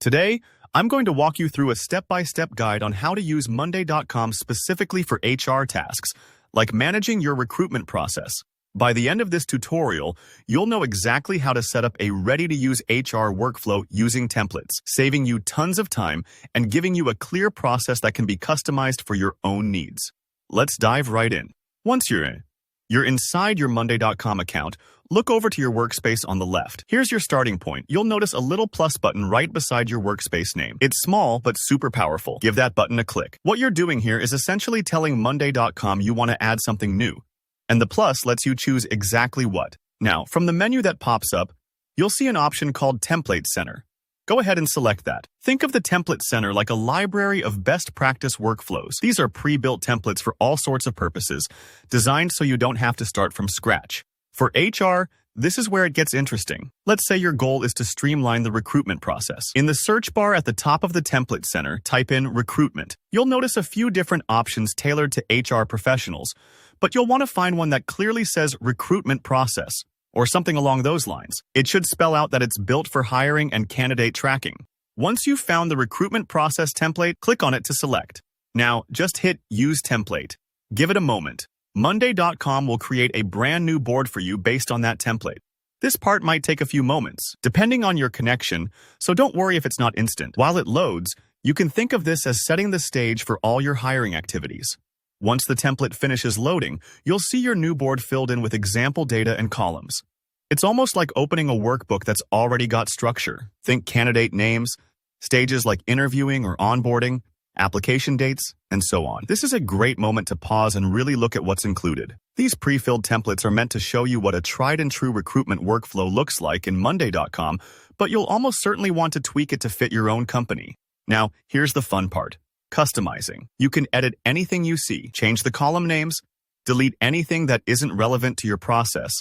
Today, I'm going to walk you through a step-by-step guide on how to use Monday.com specifically for HR tasks, like managing your recruitment process. By the end of this tutorial, you'll know exactly how to set up a ready-to-use HR workflow using templates, saving you tons of time and giving you a clear process that can be customized for your own needs. Let's dive right in. Once you're inside your Monday.com account, look over to your workspace on the left. Here's your starting point. You'll notice a little plus button right beside your workspace name. It's small, but super powerful. Give that button a click. What you're doing here is essentially telling Monday.com you want to add something new, and the plus lets you choose exactly what. Now, from the menu that pops up, you'll see an option called Template Center. Go ahead and select that. Think of the Template Center like a library of best practice workflows. These are pre-built templates for all sorts of purposes, designed so you don't have to start from scratch. For HR, this is where it gets interesting. Let's say your goal is to streamline the recruitment process. In the search bar at the top of the Template Center, type in Recruitment. You'll notice a few different options tailored to HR professionals, but you'll want to find one that clearly says Recruitment Process, or something along those lines. It should spell out that it's built for hiring and candidate tracking. Once you've found the recruitment process template, click on it to select. Now, just hit Use Template. Give it a moment. Monday.com will create a brand new board for you based on that template. This part might take a few moments, depending on your connection, so don't worry if it's not instant. While it loads, you can think of this as setting the stage for all your hiring activities. Once the template finishes loading, you'll see your new board filled in with example data and columns. It's almost like opening a workbook that's already got structure. Think candidate names, stages like interviewing or onboarding, application dates, and so on. This is a great moment to pause and really look at what's included. These pre-filled templates are meant to show you what a tried-and-true recruitment workflow looks like in Monday.com, but you'll almost certainly want to tweak it to fit your own company. Now, here's the fun part. Customizing. You can edit anything you see, change the column names, delete anything that isn't relevant to your process,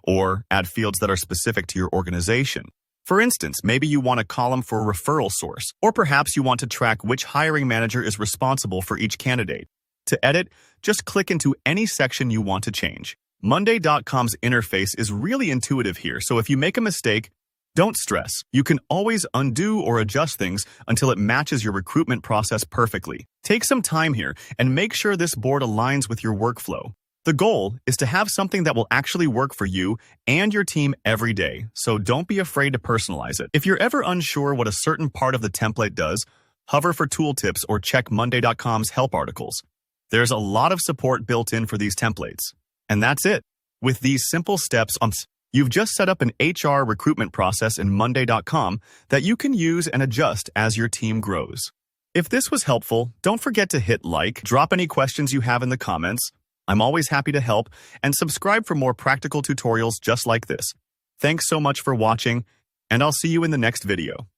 or add fields that are specific to your organization. For instance, maybe you want a column for a referral source, or perhaps you want to track which hiring manager is responsible for each candidate. To edit, just click into any section you want to change. Monday.com's interface is really intuitive here, so if you make a mistake, don't stress. You can always undo or adjust things until it matches your recruitment process perfectly. Take some time here and make sure this board aligns with your workflow. The goal is to have something that will actually work for you and your team every day, so don't be afraid to personalize it. If you're ever unsure what a certain part of the template does, hover for tooltips or check Monday.com's help articles. There's a lot of support built in for these templates. And that's it. With these simple steps, you've just set up an HR recruitment process in Monday.com that you can use and adjust as your team grows. If this was helpful, don't forget to hit like, drop any questions you have in the comments. I'm always happy to help, and subscribe for more practical tutorials just like this. Thanks so much for watching, and I'll see you in the next video.